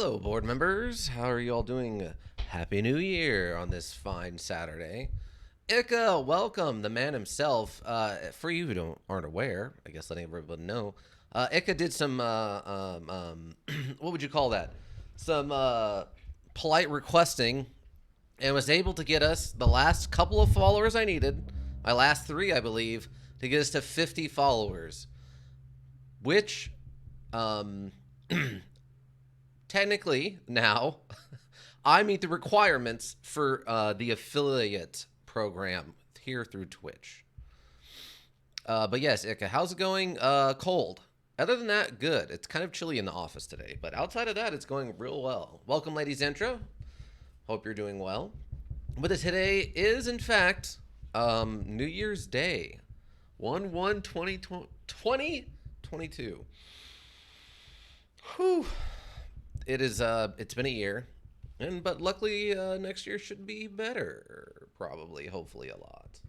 Hello, board members. How are you all doing? Happy New Year on this fine Saturday. Ika, welcome, the man himself. For you who aren't aware, I guess letting everybody know, Ika did some, what would you call that? Some polite requesting and was able to get us the last couple of followers I needed, my last three, I believe, to get us to 50 followers, which um, technically now I meet the requirements for the affiliate program here through Twitch. But yes, Ika, how's it going? Cold. Other than that, good. It's kind of chilly in the office today, but outside of that, it's going real well. Welcome, Lady Zentra. Hope you're doing well. But today is, in fact, New Year's Day, 1/1/2022. Whew. It is. It's been a year, but luckily next year should be better. Probably, hopefully, a lot.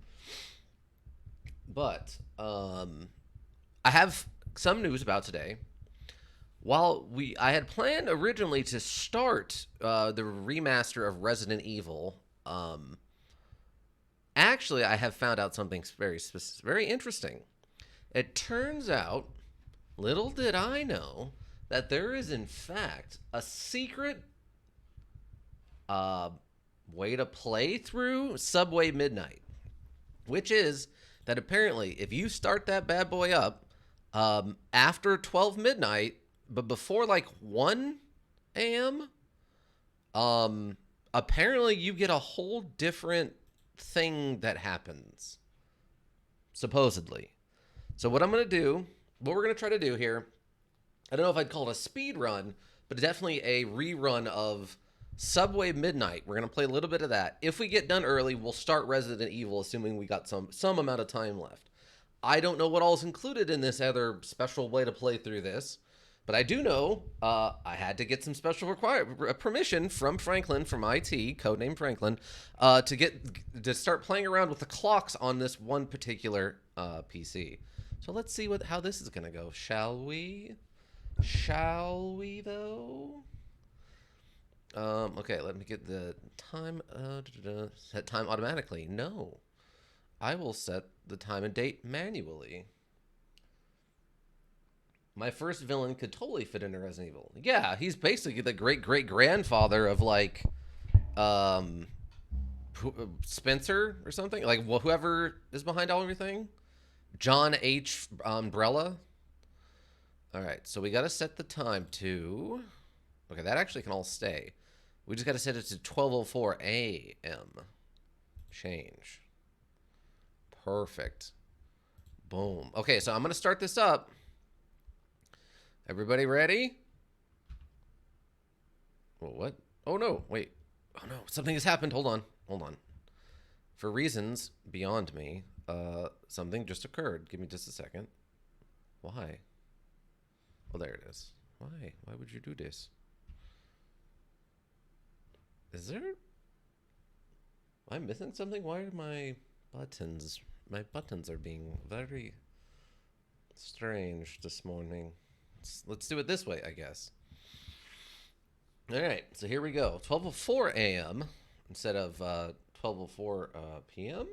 But I have some news about today. I had planned originally to start the remaster of Resident Evil. Actually, I have found out something very interesting. It turns out, little did I know, that there is in fact a secret uh, way to play through Subway Midnight, which is that apparently if you start that bad boy up after 12 midnight, but before like 1 a.m., apparently you get a whole different thing that happens, supposedly. So what what we're going to try to do here, I don't know if I'd call it a speed run, but definitely a rerun of Subway Midnight. We're gonna play a little bit of that. If we get done early, we'll start Resident Evil, assuming we got some amount of time left. I don't know what all is included in this other special way to play through this, but I do know I had to get some special permission from Franklin from IT, codename Franklin, to start playing around with the clocks on this one particular PC. So let's see how this is gonna go, shall we? Shall we though? Okay, let me get the time. Set time automatically. No, I will set the time and date manually. My first villain could totally fit into Resident Evil. Yeah, he's basically the great great grandfather of like, um, Spencer or something. Like whoever is behind all everything. John H. Umbrella. All right, so we got to set the time to. Okay, that actually can all stay. We just got to set it to 12:04 a.m. Change. Perfect. Boom. Okay, so I'm going to start this up. Everybody ready? Well, what? Oh, no. Wait. Oh, no. Something has happened. Hold on. Hold on. For reasons beyond me, something just occurred. Give me just a second. Why? Oh, there it is. Why? Why would you do this? Is there? Am I missing something? Why are my buttons? My buttons are being very strange this morning. Let's do it this way, I guess. All right, so here we go. 12:04 a.m. instead of 12:04 p.m.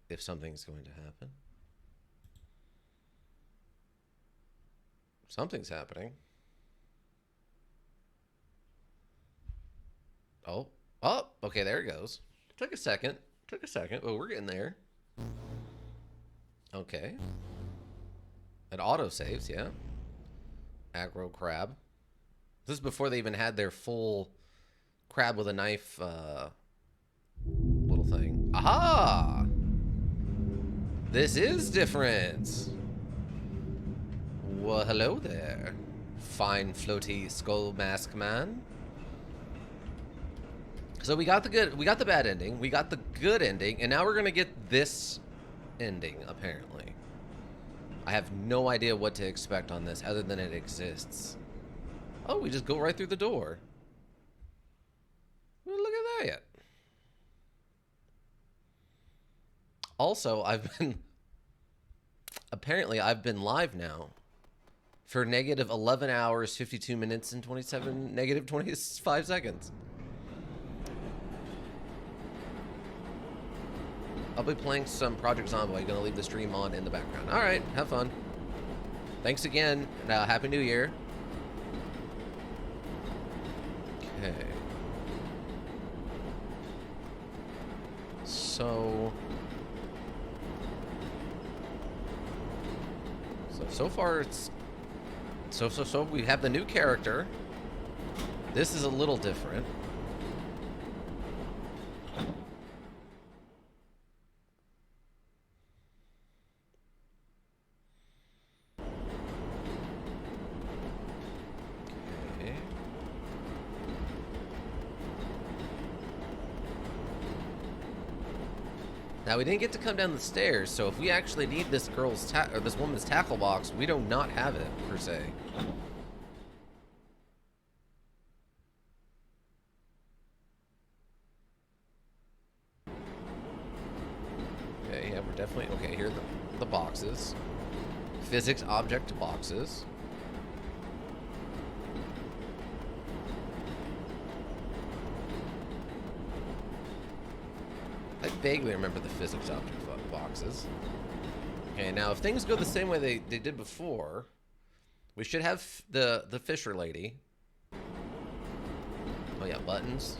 If something's going to happen. Something's happening. Oh. Oh, okay, there it goes. Took a second. Took a second. Oh, we're getting there. Okay. It auto saves, yeah. Aggro crab. This is before they even had their full crab with a knife little thing. Aha! This is different. Well, hello there. Fine floaty skull mask man. So we got the bad ending, we got the good ending, and now we're gonna get this ending, apparently. I have no idea what to expect on this, other than it exists. Oh, we just go right through the door. Well, look at that. Also, apparently I've been live now for negative 11 hours, 52 minutes, and 25 seconds. I'll be playing some Project Zomboid. Gonna leave the stream on in the background. All right, have fun. Thanks again, and Happy New Year. Okay. So far it's so we have the new character. This is a little different. Okay. Now we didn't get to come down the stairs, so if we actually need this girl's or this woman's tackle box, we do not have it per se. Okay, yeah, we're definitely okay. Here are the boxes. Physics object boxes. I vaguely remember the physics object boxes. Okay, now if things go the same way they did before, we should have the Fisher lady. Oh yeah, buttons.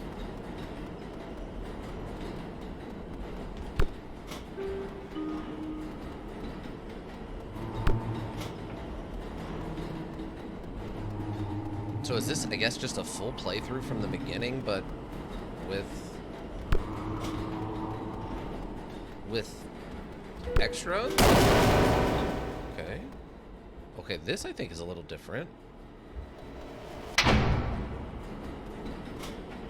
So is this, I guess, just a full playthrough from the beginning, but with extras? Okay. Okay, this I think is a little different. I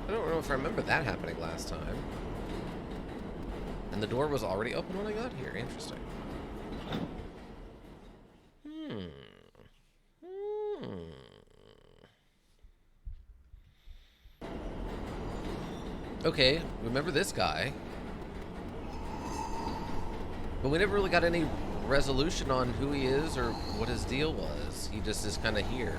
don't know if I remember that happening last time. And the door was already open when I got here. Interesting. Okay, remember this guy. But we never really got any resolution on who he is or what his deal was. He just is kind of here.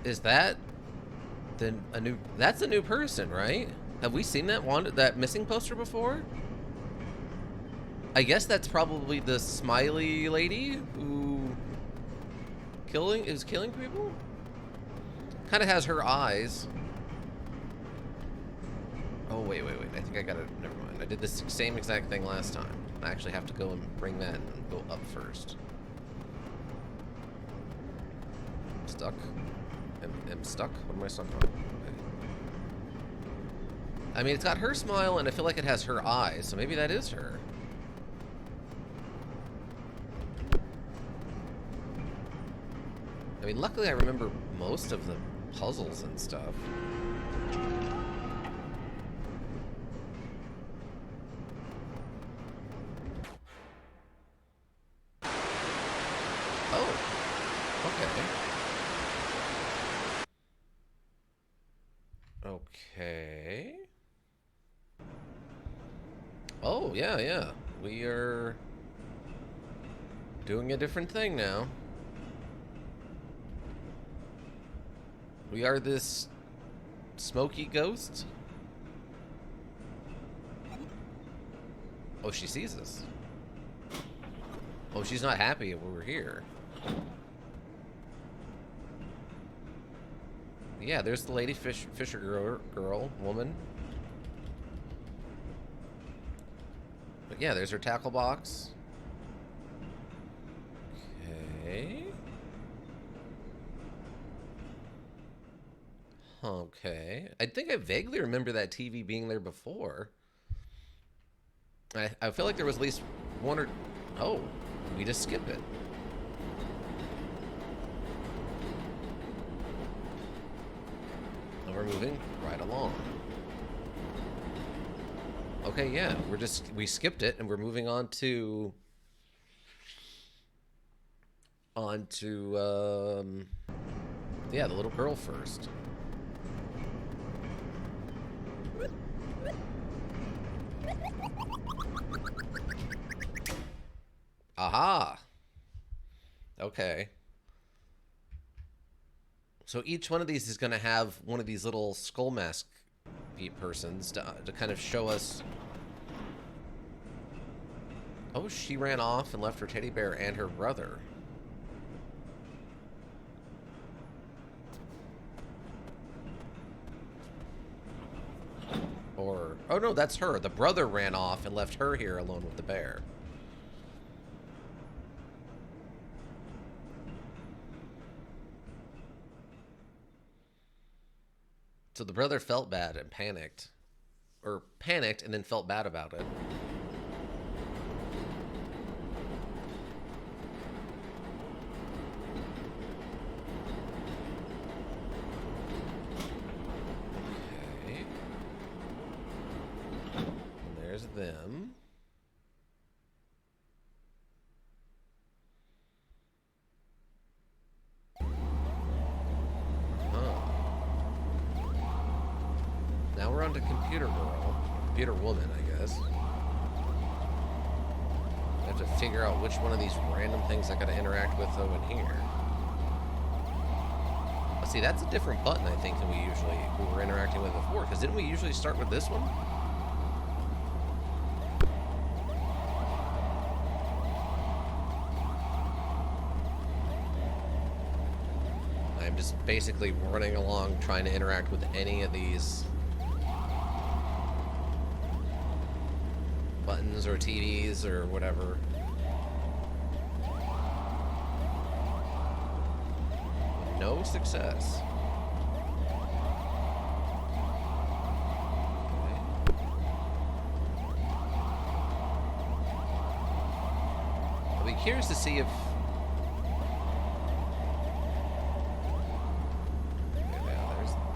Is that that's a new person, right? Have we seen that missing poster before? I guess that's probably the smiley lady who is killing people? Kind of has her eyes. Oh, wait. I think I got it. Never mind. I did the same exact thing last time. I actually have to go and bring that and go up first. Stuck. I'm stuck? What am I stuck on? Okay. I mean, it's got her smile, and I feel like it has her eyes, so maybe that is her. I mean, luckily I remember most of the puzzles and stuff. Okay. Oh, yeah. We are doing a different thing now. We are this smoky ghost. Oh, she sees us. Oh, she's not happy we're here. Yeah, there's the lady Fisher woman. But yeah, there's her tackle box. Okay. Okay. I think I vaguely remember that TV being there before. I feel like there was at least one or... Oh, we just skipped it. And we're moving right along. Okay, yeah, we skipped it and we're moving on to... yeah, the little girl first. Aha! Okay. So each one of these is going to have one of these little skull mask persons to kind of show us... Oh, she ran off and left her teddy bear and her brother. Or... Oh, no, that's her. The brother ran off and left her here alone with the bear. So the brother felt bad and panicked. Or panicked and then felt bad about it. Okay. And there's them. Now we're on to Computer Girl. Computer Woman, I guess. I have to figure out which one of these random things I gotta interact with though in here. Let's see, that's a different button, I think, than we were interacting with before, because didn't we usually start with this one? I'm just basically running along trying to interact with any of these buttons or TVs or whatever. No success. Okay. I'll be curious to see if...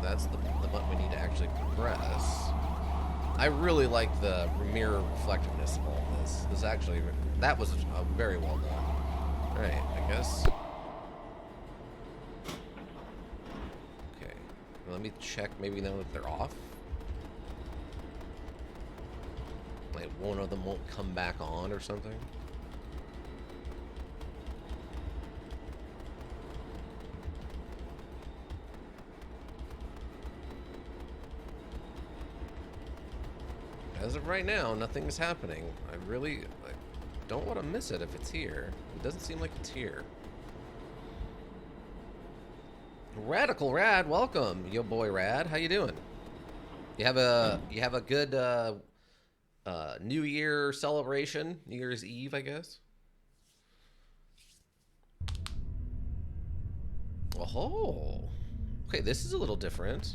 that's the button we need to actually press. I really like the mirror reflectiveness of all this. This actually, that was very well done. Alright, I guess. Okay, let me check maybe now that they're off. Like one of them won't come back on or something. As of right now, nothing's happening. I really don't want to miss it if it's here. It doesn't seem like it's here. Radical Rad, welcome, yo boy Rad. How you doing? You have a good New Year celebration, New Year's Eve, I guess. Oh, okay, this is a little different.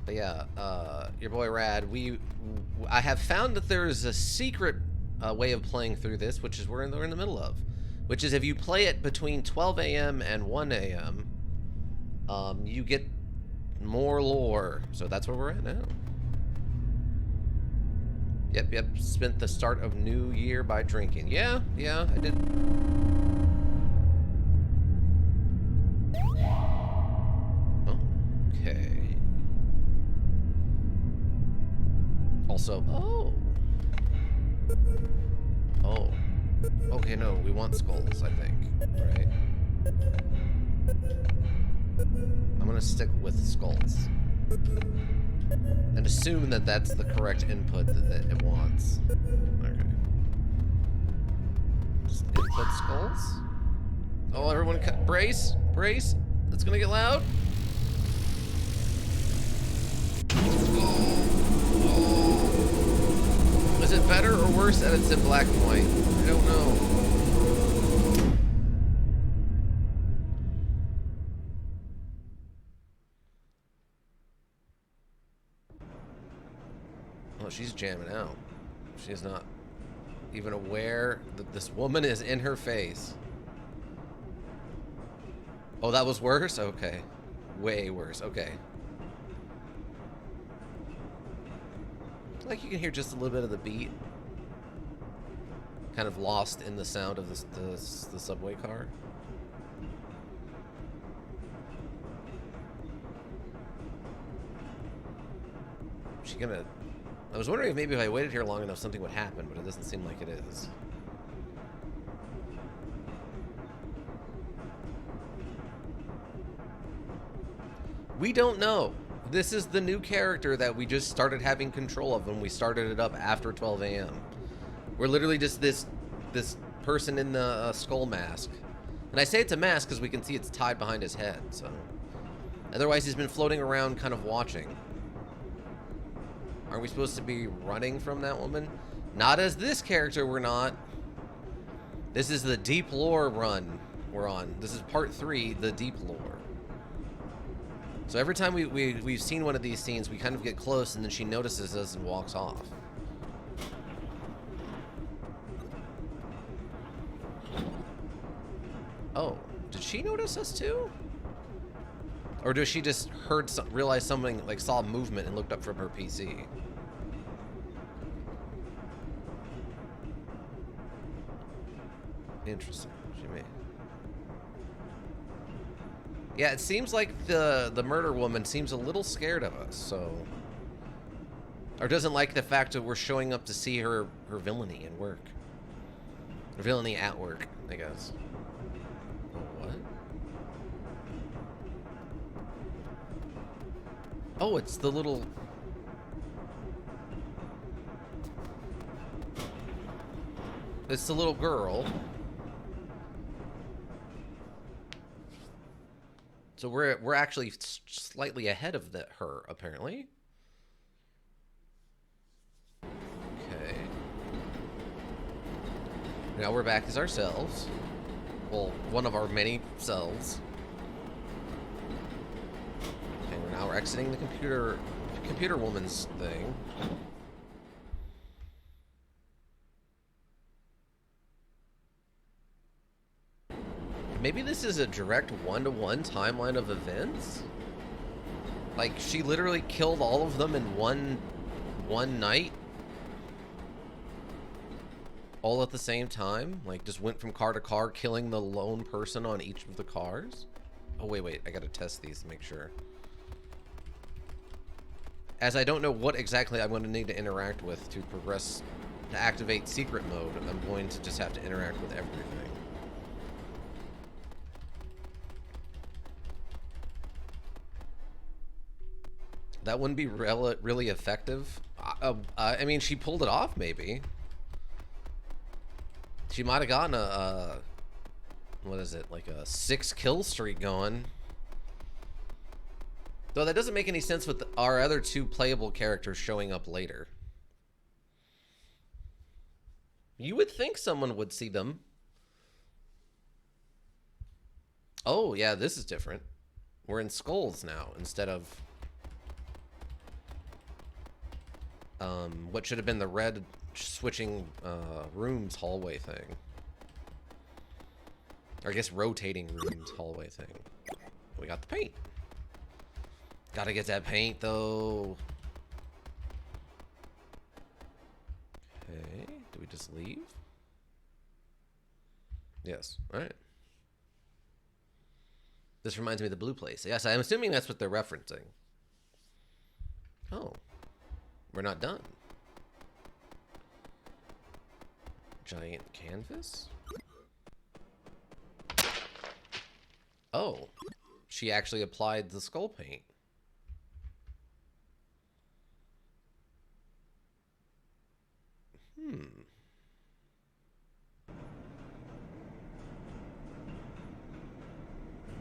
But yeah, your boy Rad, I have found that there is a secret way of playing through this, which is we're in the middle of, which is if you play it between 12 a.m. and 1 a.m., you get more lore. So that's where we're at now. Yep, spent the start of New Year by drinking. Yeah, I did. Okay. Also, oh, okay, no, we want skulls, I think, right? I'm gonna stick with skulls and assume that that's the correct input that it wants. Okay. Just input skulls. Oh, everyone, brace, it's gonna get loud. Is it better or worse that it's in black and white? I don't know. she's jamming out. She's not even aware that this woman is in her face. Oh, that was worse? Okay. Way worse. Okay. Like you can hear just a little bit of the beat. Kind of lost in the sound of the subway car. She gonna... I was wondering if maybe if I waited here long enough something would happen, but it doesn't seem like it is. We don't know. This is the new character that we just started having control of when we started it up after 12 a.m. We're literally just this person in the skull mask. And I say it's a mask because we can see it's tied behind his head, so... Otherwise, he's been floating around kind of watching. Aren't we supposed to be running from that woman? Not as this character, we're not. This is the deep lore run we're on. This is part 3, the deep lore. So every time we've seen one of these scenes, we kind of get close, and then she notices us and walks off. Oh, did she notice us too? Or does she just realize something, like saw movement and looked up from her PC? Interesting. She may. Yeah, it seems like the murder woman seems a little scared of us, so... Or doesn't like the fact that we're showing up to see her villainy at work. Her villainy at work, I guess. Oh, what? Oh, it's the little... It's the little girl. So we're actually slightly ahead of her, apparently. Okay. Now we're back as ourselves. Well, one of our many selves. Okay, now we're exiting the computer woman's thing. Maybe this is a direct one-to-one timeline of events? Like, she literally killed all of them in one night? All at the same time? Like, just went from car to car, killing the lone person on each of the cars? Oh, wait, I gotta test these to make sure. As I don't know what exactly I'm going to need to interact with to progress, to activate secret mode, I'm going to just have to interact with everything. That wouldn't be really effective. I mean, she pulled it off, maybe. She might have gotten a what is it, like a 6-kill streak going. Though that doesn't make any sense with our other 2 playable characters showing up later. You would think someone would see them. Oh, yeah, this is different. We're in skulls now instead of... what should have been the red switching rooms hallway thing. Or I guess rotating rooms hallway thing. We got the paint. Gotta get that paint though. Okay, do we just leave? Yes, alright. This reminds me of the blue place. Yes, I'm assuming that's what they're referencing. Oh. We're not done. Giant canvas? Oh. She actually applied the skull paint.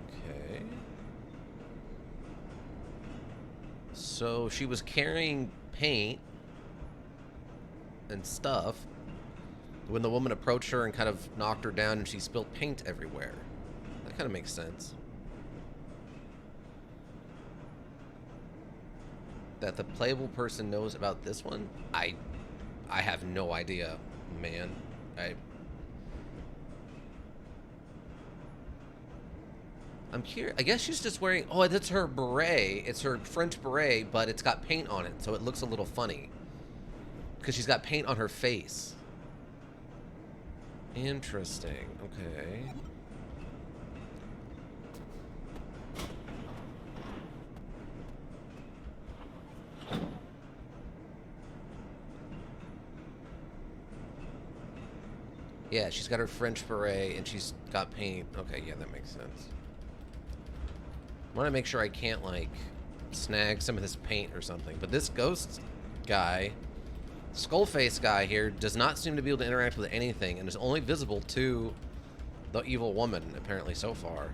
Okay. So she was carrying paint and stuff when the woman approached her and kind of knocked her down and she spilled paint everywhere. That kind of makes sense. that the playable person knows about this one? I have no idea, man. I'm curious. I guess she's just wearing... Oh, that's her beret. It's her French beret, but it's got paint on it, so it looks a little funny. Because she's got paint on her face. Interesting. Okay. Yeah, she's got her French beret, and she's got paint. Okay, yeah, that makes sense. I want to make sure I can't, like, snag some of this paint or something. But this ghost guy, Skullface guy here, does not seem to be able to interact with anything and is only visible to the evil woman, apparently, so far.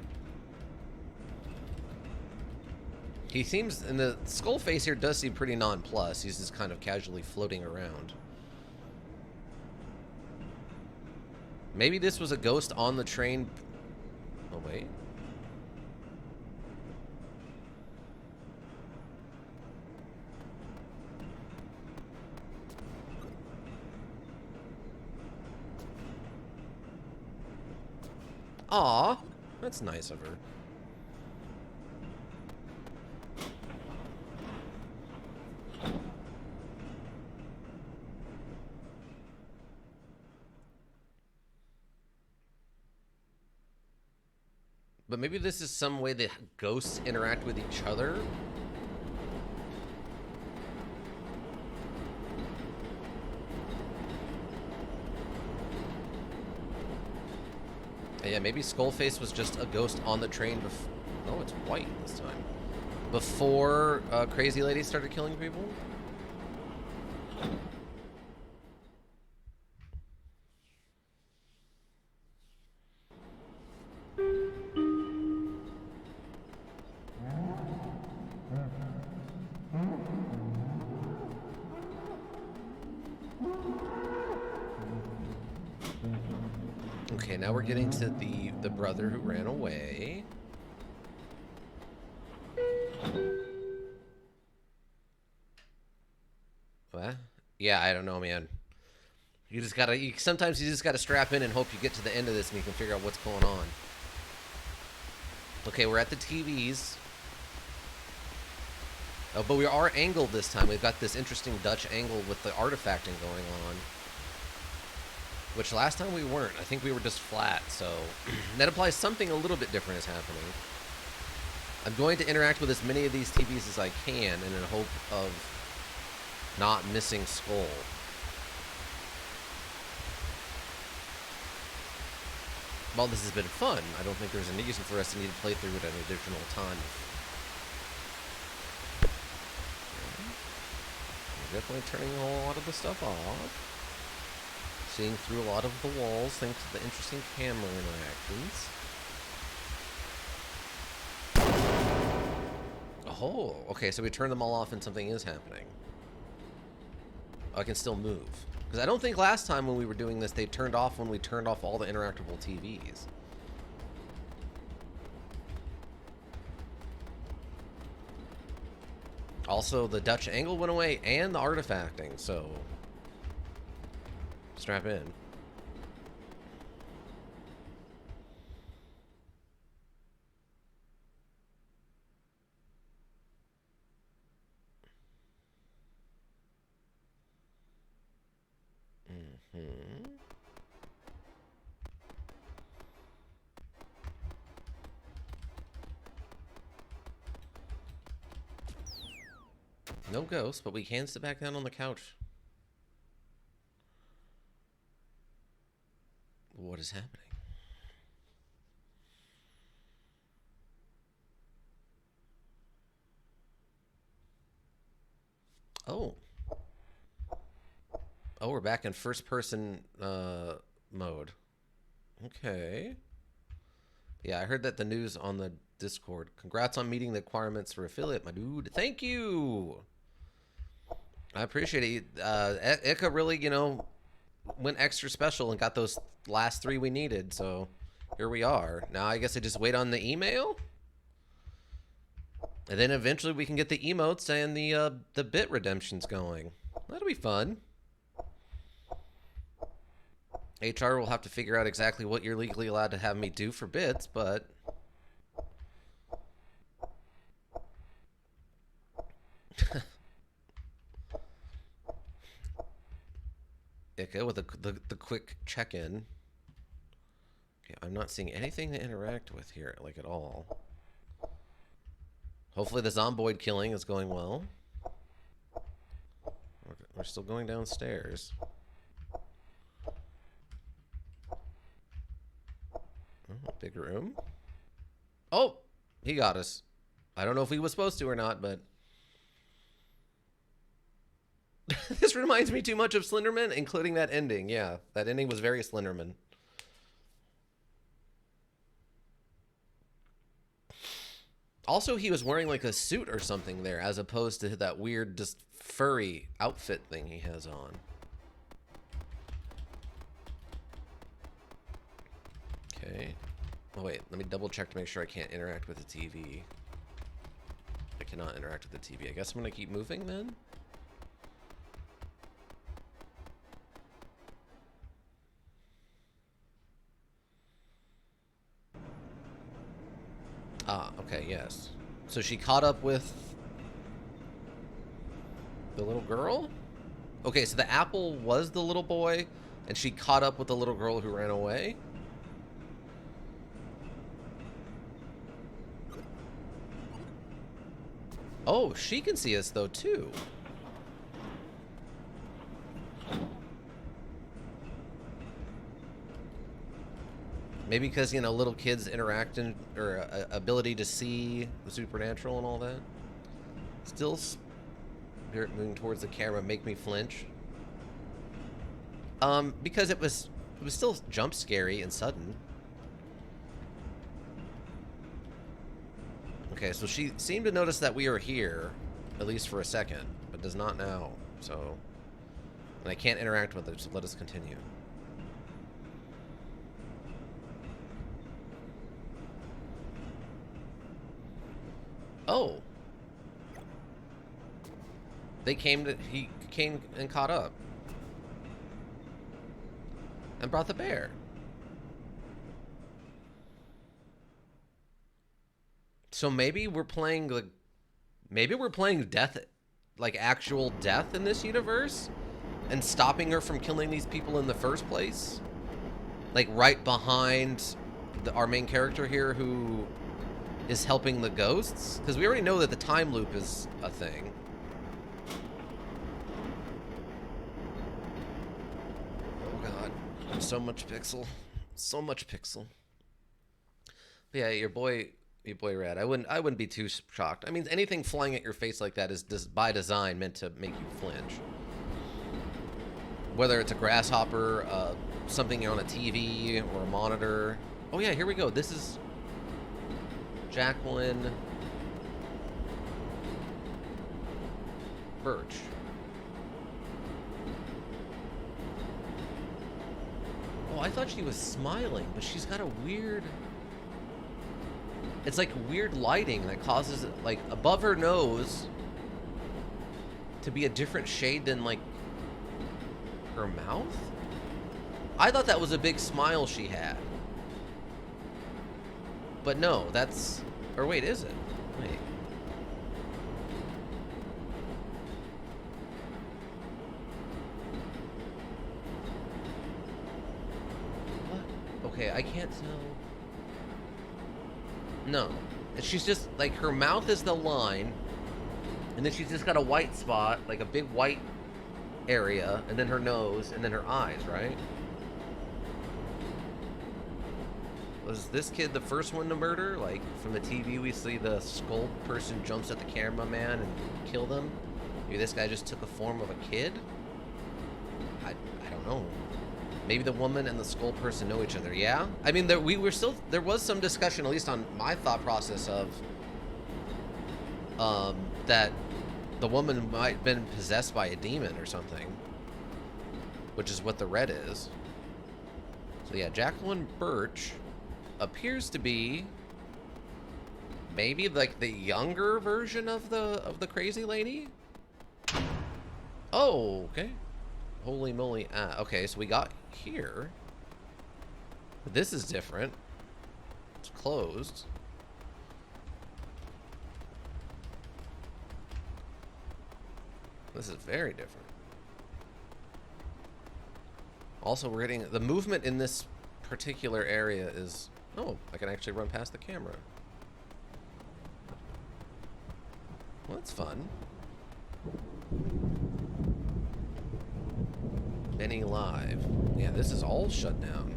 He seems... And the Skullface here does seem pretty nonplussed. He's just kind of casually floating around. Maybe this was a ghost on the train... Oh, wait. Aw, that's nice of her. But maybe this is some way that ghosts interact with each other? Yeah, maybe Skullface was just a ghost on the train before... Oh, it's white this time. Before Crazy Lady started killing people? Okay, now we're getting to the brother who ran away. What? Yeah, I don't know, man. You just gotta... sometimes you just gotta strap in and hope you get to the end of this and you can figure out what's going on. Okay, we're at the TVs. Oh, but we are angled this time. We've got this interesting Dutch angle with the artifacting going on. Which last time we weren't. I think we were just flat, so... that implies something a little bit different is happening. I'm going to interact with as many of these TVs as I can in a hope of not missing Skull. Well, this has been fun. I don't think there's a reason for us to need to play through it an additional time. We're definitely turning a whole lot of the stuff off. Seeing through a lot of the walls thanks to the interesting camera interactions. Oh, okay, so we turned them all off and something is happening. Oh, I can still move. Because I don't think last time when we were doing this, they turned off when we turned off all the interactable TVs. Also, the Dutch angle went away and the artifacting, so... strap in. No ghost, but we can sit back down on the couch. What is happening? Oh. Oh, we're back in first-person mode. Okay. Yeah, I heard that the news on the Discord. Congrats on meeting the requirements for affiliate, my dude. Thank you. I appreciate it. Ika really, you know, went extra special and got those last 3 we needed, so here we are. Now I guess I just wait on the email? And then eventually we can get the emotes and the bit redemptions going. That'll be fun. HR will have to figure out exactly what you're legally allowed to have me do for bits, but... Okay, with the quick check-in. Okay, I'm not seeing anything to interact with here, like, at all. Hopefully the zomboid killing is going well. We're still going downstairs. Oh, big room. Oh! He got us. I don't know if he was supposed to or not, but... This reminds me too much of Slenderman, including that ending. Yeah, that ending was very Slenderman. Also, he was wearing like a suit or something there, as opposed to that weird, just furry outfit thing he has on. Okay. Oh, wait. Let me double check to make sure I can't interact with the TV. I cannot interact with the TV. I guess I'm going to keep moving then? Ah, okay, yes. So she caught up with the little girl? Okay, so the apple was the little boy, and she caught up with the little girl who ran away? Oh, she can see us, though, too. Maybe because, you know, little kids interacting, or ability to see the supernatural and all that. Still spirit moving towards the camera make me flinch. Because it was still jump scary and sudden. Okay, so she seemed to notice that we are here, at least for a second, but does not now, so... And I can't interact with her, so let us continue. Oh! He came and caught up. And brought the bear. So maybe we're playing like, maybe we're playing death, like actual death in this universe, and stopping her from killing these people in the first place, like right behind our main character here, who is helping the ghosts, because we already know that the time loop is a thing. Oh god, so much pixel, so much pixel. But yeah, your boy Rad. I wouldn't be too shocked. I mean, anything flying at your face like that is by design meant to make you flinch. Whether it's a grasshopper, something on a TV or a monitor. Oh yeah, here we go. This is Jacqueline Birch. Oh, I thought she was smiling, but she's got a weird... It's like weird lighting that causes it, like, above her nose to be a different shade than, like, her mouth? I thought that was a big smile she had. But no, that's... Or wait, is it? Wait. What? Okay, I can't tell... No. She's just, like, her mouth is the line, and then she's just got a white spot, like a big white area, and then her nose, and then her eyes, right? Was this kid the first one to murder? Like, from the TV we see the skull person jumps at the cameraman and kill them? Maybe this guy just took a form of a kid? I don't know. Maybe the woman and the skull person know each other. Yeah, I mean, there was some discussion, at least on my thought process, of that the woman might have been possessed by a demon or something, which is what the red is. So yeah, Jacqueline Birch appears to be Maybe like the younger version of the crazy lady? Oh, okay. Holy moly. Ah, okay, so we got here. But this is different. It's closed. This is very different. Also, we're getting the movement in this particular area is... Oh, I can actually run past the camera. Well, that's fun. Benny Live. Yeah, this is all shut down.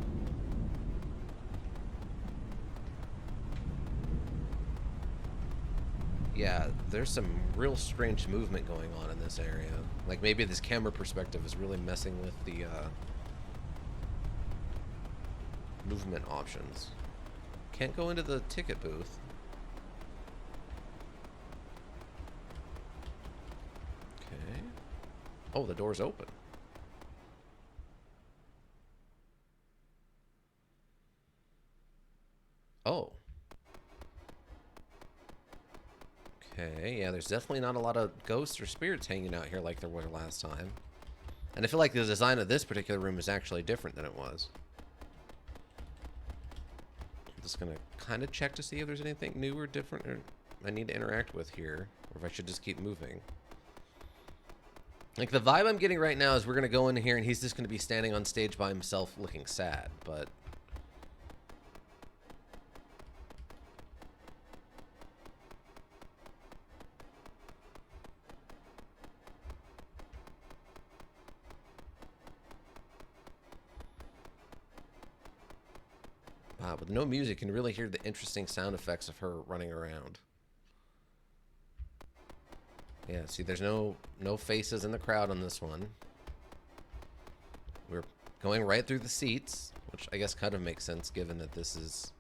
Yeah, there's some real strange movement going on in this area. Like maybe this camera perspective is really messing with the movement options. Can't go into the ticket booth. Okay. Oh, the door's open. Oh. Okay, yeah, there's definitely not a lot of ghosts or spirits hanging out here like there were last time. And I feel like the design of this particular room is actually different than it was. I'm just gonna kind of check to see if there's anything new or different or I need to interact with here, or if I should just keep moving. Like, the vibe I'm getting right now is we're gonna go in here and he's just gonna be standing on stage by himself looking sad, but... Wow, with no music, you can really hear the interesting sound effects of her running around. Yeah, see, there's no faces in the crowd on this one. We're going right through the seats, which I guess kind of makes sense given that this is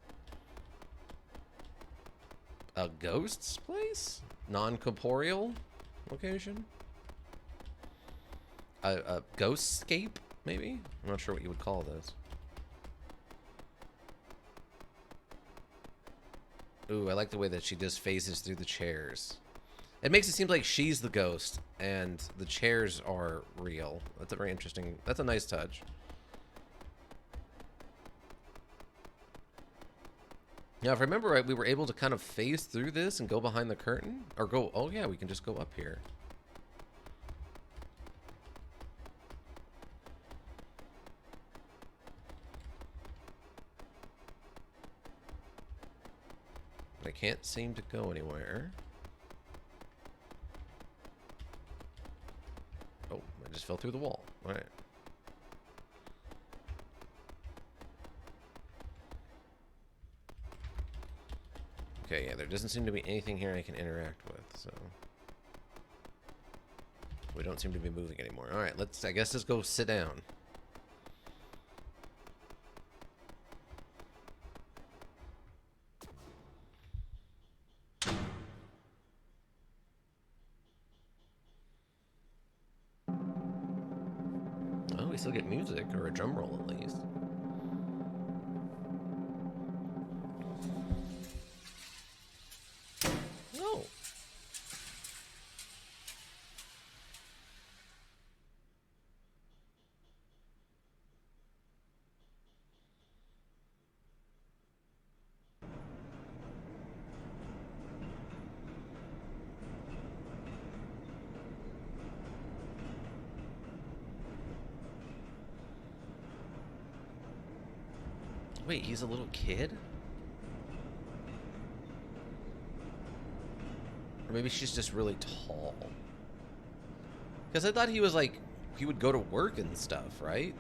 a ghost's place? Non-corporeal location? A ghostscape, maybe? I'm not sure what you would call this. Ooh, I like the way that she just phases through the chairs. It makes it seem like she's the ghost and the chairs are real. That's a very interesting... That's a nice touch. Now, if I remember right, we were able to kind of phase through this and go behind the curtain. Or go... Oh, yeah, we can just go up here. I can't seem to go anywhere. Oh, I just fell through the wall. All right. Okay, yeah, there doesn't seem to be anything here I can interact with, so... We don't seem to be moving anymore. All right, I guess let's go sit down. Oh, we still get music, or a drum roll at least. Oh. Wait, he's a little kid? Or maybe she's just really tall. Because I thought he was like, he would go to work and stuff, right?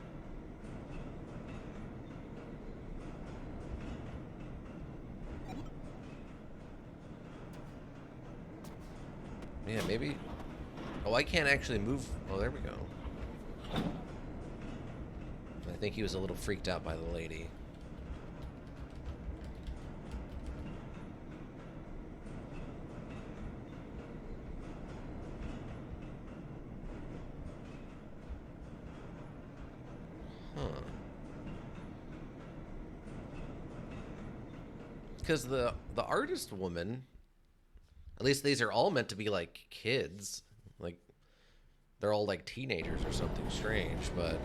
Yeah, maybe. Oh, I can't actually move. Oh, there we go. I think he was a little freaked out by the lady. Because the artist woman At least these are all meant to be like kids. Like they're all like teenagers or something strange, but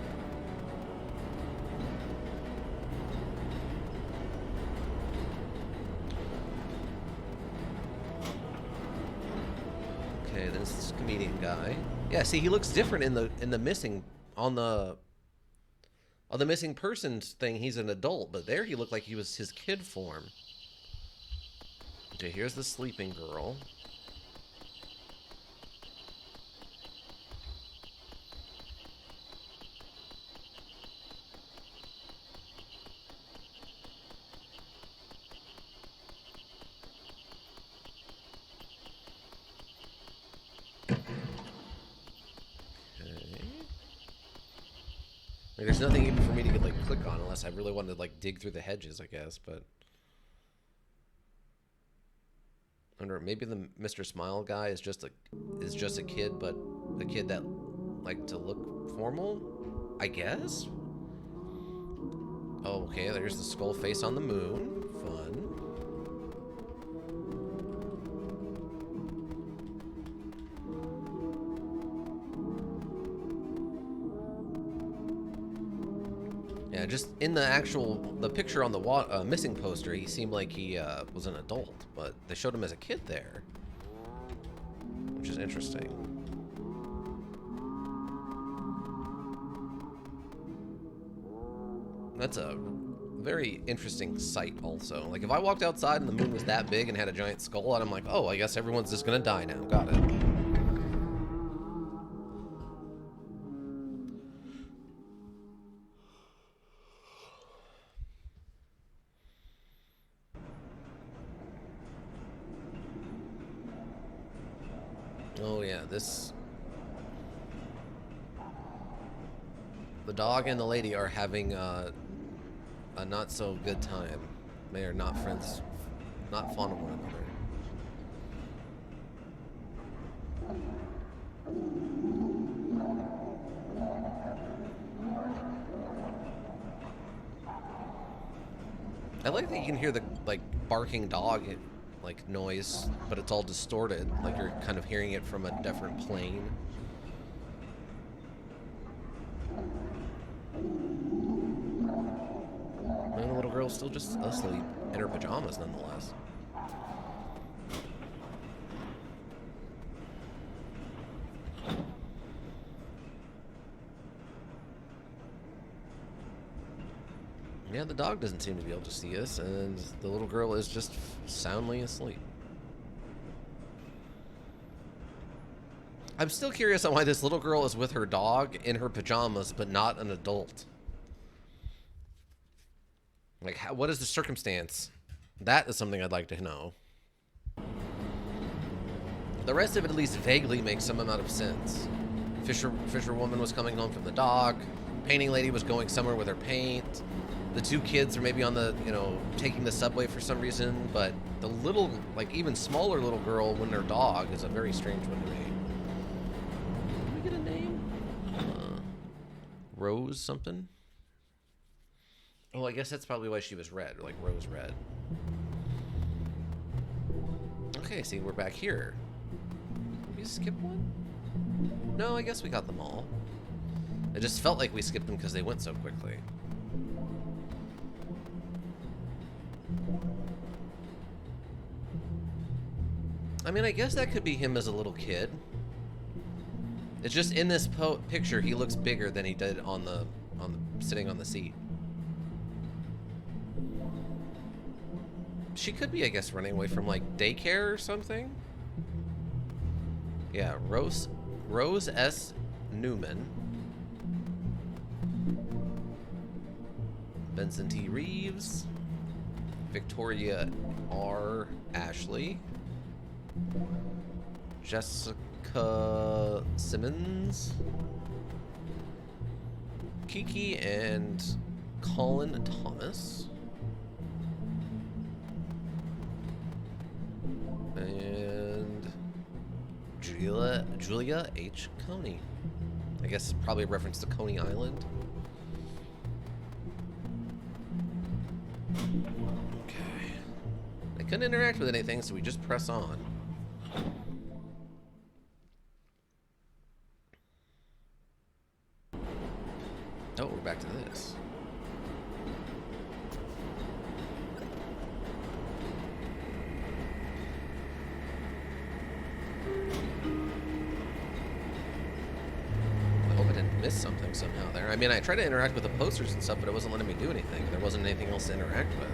okay, then it's this comedian guy. Yeah, see, he looks different in the missing on the missing persons thing. He's an adult, but there he looked like he was his kid form. Okay, here's the sleeping girl. Like, there's nothing even for me to like click on unless I really wanted to like dig through the hedges, I guess. But I wonder, maybe the Mr. Smile guy is just a kid, but a kid that like to look formal, I guess. Oh, okay. There's the skull face on the moon. Fun. Yeah, just in the picture on the missing poster, he seemed like he was an adult, but they showed him as a kid there, which is interesting. That's a very interesting sight also. Like, if I walked outside and the moon was that big and had a giant skull on it, I'm like, oh, I guess everyone's just gonna die now. Got it. Oh yeah, the dog and the lady are having a not so good time. They are not friends, not fond of one another. I like that you can hear the like barking dog like noise, but it's all distorted, like you're kind of hearing it from a different plane. And the little girl's still just asleep in her pajamas nonetheless. Yeah, the dog doesn't seem to be able to see us, and the little girl is just soundly asleep. I'm still curious on why this little girl is with her dog in her pajamas, but not an adult. Like, what is the circumstance? That is something I'd like to know. The rest of it at least vaguely makes some amount of sense. Fisherwoman was coming home from the dock. Painting lady was going somewhere with her paint. The two kids are maybe on the, taking the subway for some reason, but the little, like, even smaller little girl with her dog is a very strange one to me. Did we get a name? Rose something? Oh, I guess that's probably why she was red, like Rose Red. Okay, see, we're back here. Did we skip one? No, I guess we got them all. It just felt like we skipped them because they went so quickly. I mean, I guess that could be him as a little kid. It's just in this picture, he looks bigger than he did on the sitting on the seat. She could be, I guess, running away from like daycare or something. Yeah, Rose S. Newman. Benson T. Reeves. Victoria R. Ashley. Jessica Simmons. Kiki and Colin Thomas. And Julia H. Coney. I guess probably a reference to Coney Island. Okay. I couldn't interact with anything, so we just press on. this. I hope I didn't miss something somehow there. I mean, I tried to interact with the posters and stuff, but it wasn't letting me do anything. There wasn't anything else to interact with.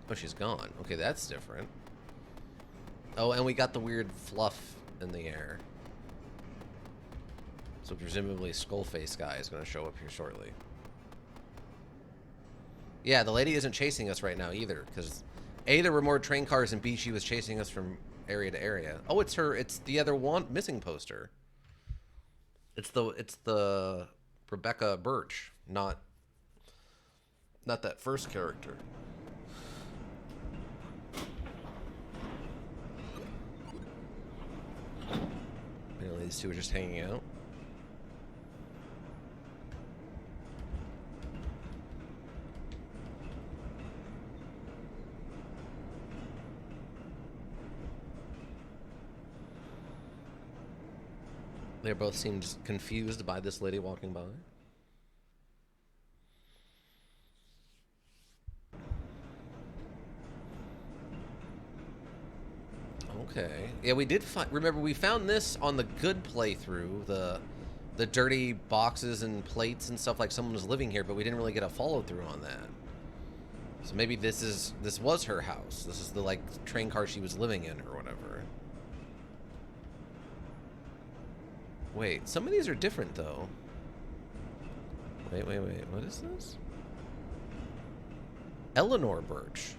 Oh, she's gone. Okay, that's different. Oh, and we got the weird fluff in the air. So presumably Skullface guy is going to show up here shortly. Yeah, the lady isn't chasing us right now either, because A, there were more train cars, and B, she was chasing us from area to area. Oh, it's her. It's the other one missing poster. It's the Rebecca Birch, not that first character. Apparently these two are just hanging out. They both seemed confused by this lady walking by. Okay. Yeah, we did find. Remember, we found this on the good playthrough, the dirty boxes and plates and stuff like someone was living here, but we didn't really get a follow through on that. So maybe this was her house. This is the like train car she was living in or whatever. Wait, some of these are different though. Wait. What is this? Eleanor Birch.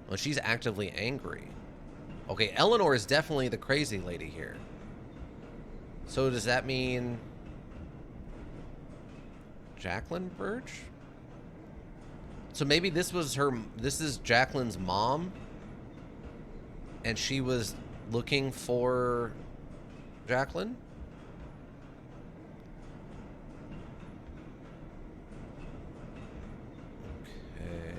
Well, she's actively angry. Okay, Eleanor is definitely the crazy lady here. So does that mean Jacqueline Birch? So maybe this is Jacqueline's mom, and she was looking for Jacqueline? Okay.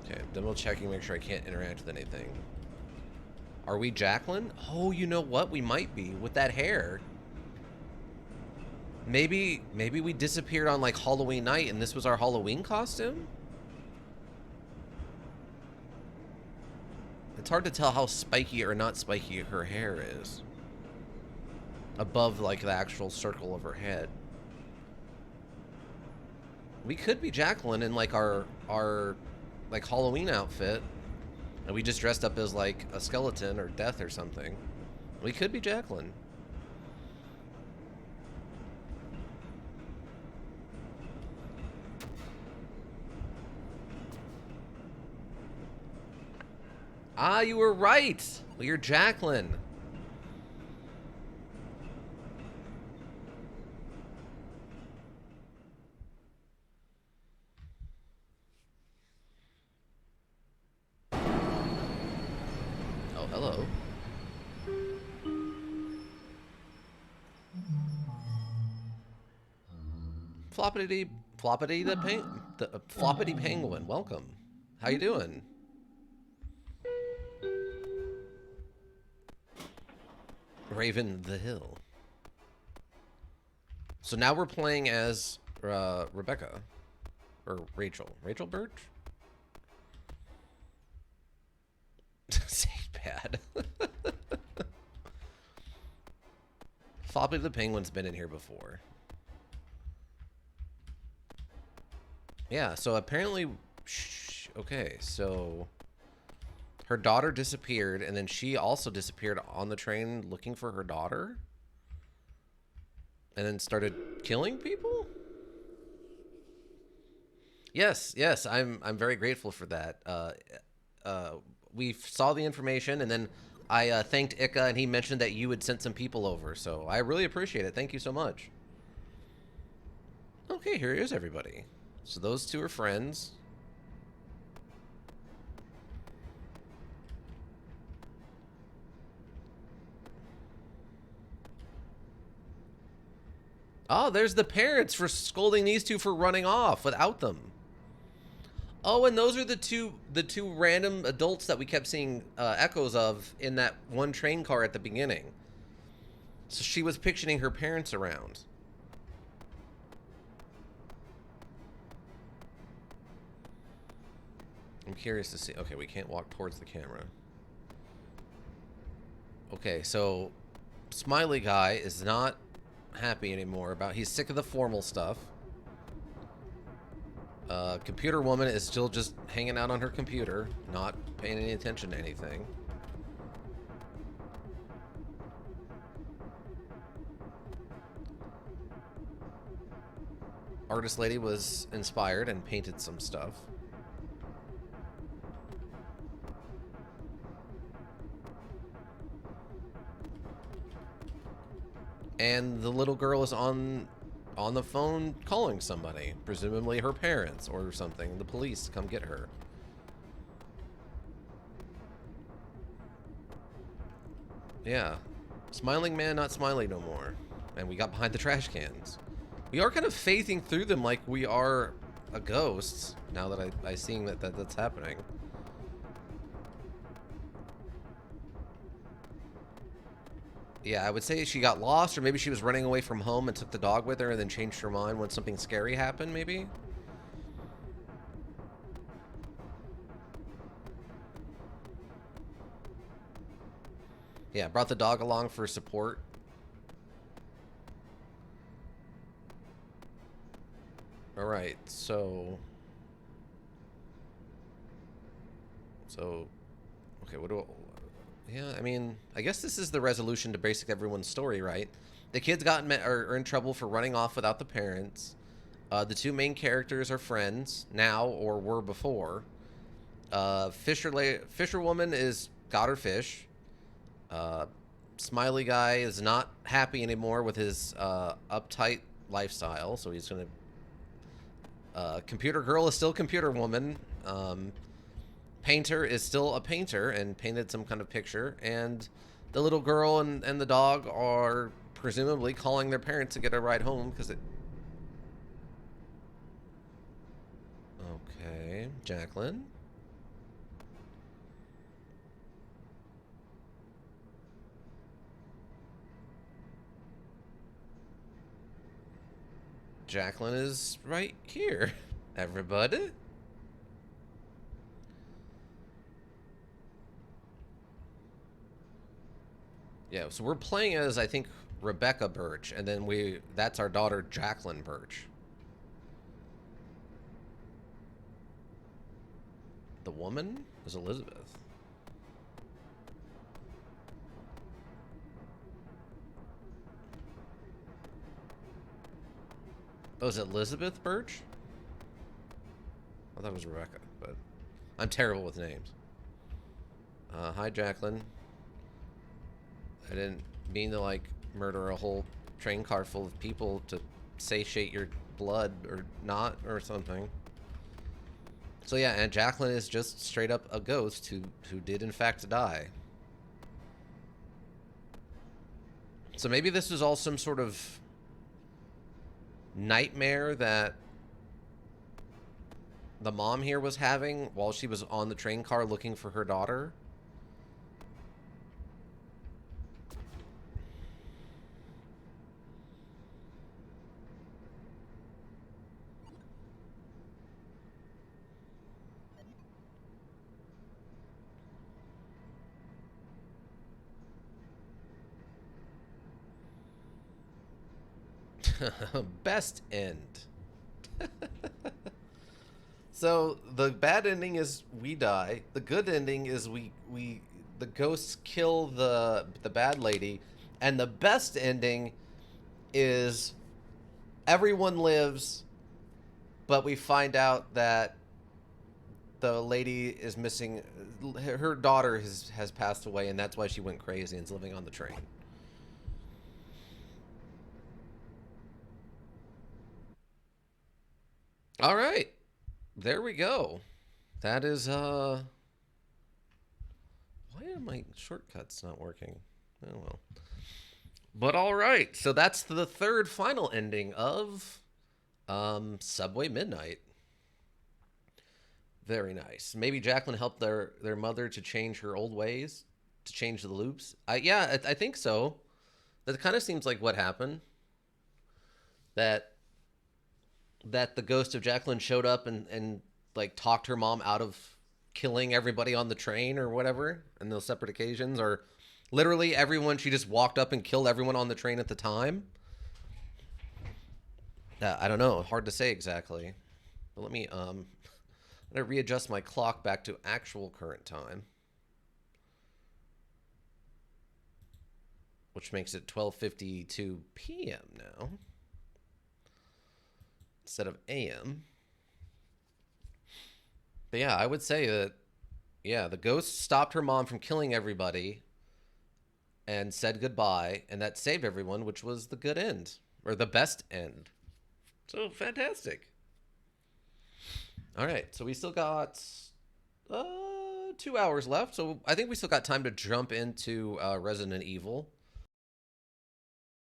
Okay, double checking, make sure I can't interact with anything. Are we Jacqueline? Oh, you know what? We might be with that hair. Maybe we disappeared on like Halloween night and this was our Halloween costume? It's hard to tell how spiky or not spiky her hair is. Above like the actual circle of her head. We could be Jacqueline in like our like Halloween outfit. And we just dressed up as like a skeleton or death or something. We could be Jacqueline. Ah, you were right. Well, you're Jacqueline. Oh, hello. Floppity Penguin. Welcome. How you doing? Raven the Hill. So now we're playing as Rebecca. Or Rachel. Rachel Birch? Say bad. Floppy the Penguin's been in here before. Yeah, so apparently... okay, so... her daughter disappeared, and then she also disappeared on the train looking for her daughter? And then started killing people? Yes, I'm very grateful for that. We saw the information, and then I thanked Ika, and he mentioned that you had sent some people over, so I really appreciate it. Thank you so much. Okay, here is everybody. So those two are friends. Oh, there's the parents for scolding these two for running off without them. Oh, and those are the two random adults that we kept seeing echoes of in that one train car at the beginning. So she was picturing her parents around. I'm curious to see. Okay, we can't walk towards the camera. Okay, so Smiley Guy is not happy anymore about. He's sick of the formal stuff. Computer Woman is still just hanging out on her computer, not paying any attention to anything. Artist Lady was inspired and painted some stuff. And the little girl is on the phone calling somebody, presumably her parents or something, the police to come get her. Yeah. Smiling man, not smiling no more. And we got behind the trash cans. We are kind of phasing through them like we are a ghost, now that I seeing that's happening. Yeah, I would say she got lost, or maybe she was running away from home and took the dog with her and then changed her mind when something scary happened, maybe? Yeah, brought the dog along for support. Alright, so... Okay, what do I... Yeah, I mean, I guess this is the resolution to basically everyone's story, right? The kids are in trouble for running off without the parents. The two main characters are friends now or were before. Fisherwoman is got her fish. Smiley Guy is not happy anymore with his uptight lifestyle, so he's gonna. Computer Girl is still Computer Woman. Painter is still a painter and painted some kind of picture, and the little girl and the dog are presumably calling their parents to get a ride home because it. Okay, Jacqueline. Jacqueline is right here, everybody. Yeah, so we're playing as, I think, Rebecca Birch, and then that's our daughter, Jacqueline Birch. The woman is Elizabeth. Oh, is it Elizabeth Birch? I thought it was Rebecca, but I'm terrible with names. Hi, Jacqueline. I didn't mean to, like, murder a whole train car full of people to satiate your blood or not or something. So yeah, and Jacqueline is just straight up a ghost who did in fact die. So maybe this was all some sort of nightmare that the mom here was having while she was on the train car looking for her daughter. Best end. So the bad ending is we die. The good ending is the ghosts kill the bad lady, and the best ending is everyone lives, but we find out that the lady is missing. Her daughter has passed away, and that's why she went crazy and is living on the train. All right. There we go. That is why are my shortcuts not working? Oh well. But all right, so that's the third final ending of Subway Midnight. Very nice. Maybe Jacqueline helped their mother to change her old ways, to change the loops. I think so. That kind of seems like what happened. That that the ghost of Jacqueline showed up and like talked her mom out of killing everybody on the train or whatever in those separate occasions, or literally everyone. She just walked up and killed everyone on the train at the time. I don't know. Hard to say exactly. But let me I'm gonna readjust my clock back to actual current time, which makes it 12:52 p.m. now instead of a.m. But yeah, I would say that yeah, the ghost stopped her mom from killing everybody and said goodbye, and that saved everyone, which was the good end or the best end. So fantastic. All right, so we still got 2 hours left, so I think we still got time to jump into Resident Evil.